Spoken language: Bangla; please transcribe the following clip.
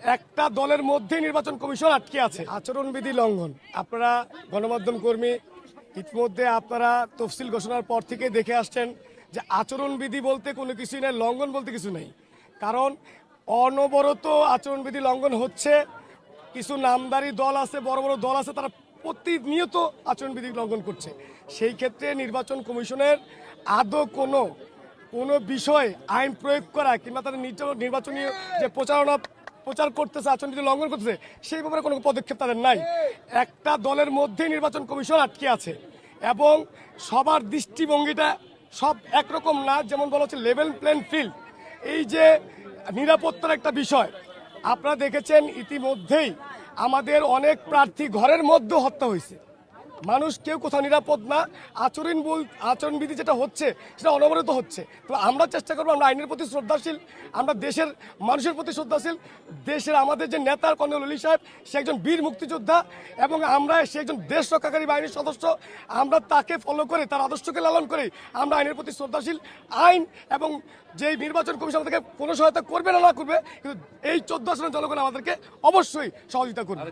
একটা দলের মধ্যে নির্বাচন কমিশন আটকে আছে আচরণবিধি লঙ্ঘন। আপনারা গণমাধ্যম কর্মী ইতিমধ্যে আপনারা তফসিল ঘোষণার পর থেকে দেখে আসছেন যে আচরণবিধি বলতে কোনো কিছুই নেই, লঙ্ঘন বলতে কিছু নেই। কারণ অনবরত আচরণবিধি লঙ্ঘন হচ্ছে। কিছু নামদারি দল আছে, বড় বড় দল আছে, তারা প্রতিনিয়ত আচরণবিধি লঙ্ঘন করছে। সেই ক্ষেত্রে নির্বাচন কমিশনের আদৌ কোনো বিষয় আইন প্রয়োগ করা কিংবা তাদের নির্বাচনী যে প্রচার করতেছে, আচরণবিধি লঙ্ঘন করতেছে, সেই ব্যাপারে কোনো পদক্ষেপ তাদের নাই। একটা দলের মধ্যে নির্বাচন কমিশন আটকে আছে এবং সবার দৃষ্টিভঙ্গিটা সব একরকম না। যেমন বলা হচ্ছে লেভেল প্লেইং ফিল্ড, এই যে নিরাপত্তার একটা বিষয় আপনারা দেখেছেন ইতিমধ্যেই আমাদের অনেক প্রার্থী ঘরের মধ্যে হত্যা হয়েছে। মানুষ কেউ কোথাও নিরাপদ না। আচরণবিধি যেটা হচ্ছে সেটা অনবরত হচ্ছে। তো আমরা চেষ্টা করবো, আমরা আইনের প্রতি শ্রদ্ধাশীল, আমরা দেশের মানুষের প্রতি শ্রদ্ধাশীল। দেশের আমাদের যে নেতা কর্নেল ওলি সাহেব, সে একজন বীর মুক্তিযোদ্ধা এবং সে একজন দেশ রক্ষাকারী বাহিনীর সদস্য। আমরা তাকে ফলো করে, তার আদর্শকে লালন করে আমরা আইনের প্রতি শ্রদ্ধাশীল। আইন এবং যে নির্বাচন কমিশন আমাদেরকে কোনো সহায়তা করবে না করবে, কিন্তু এই 14 আসনের জনগণ আমাদেরকে অবশ্যই সহযোগিতা করবে।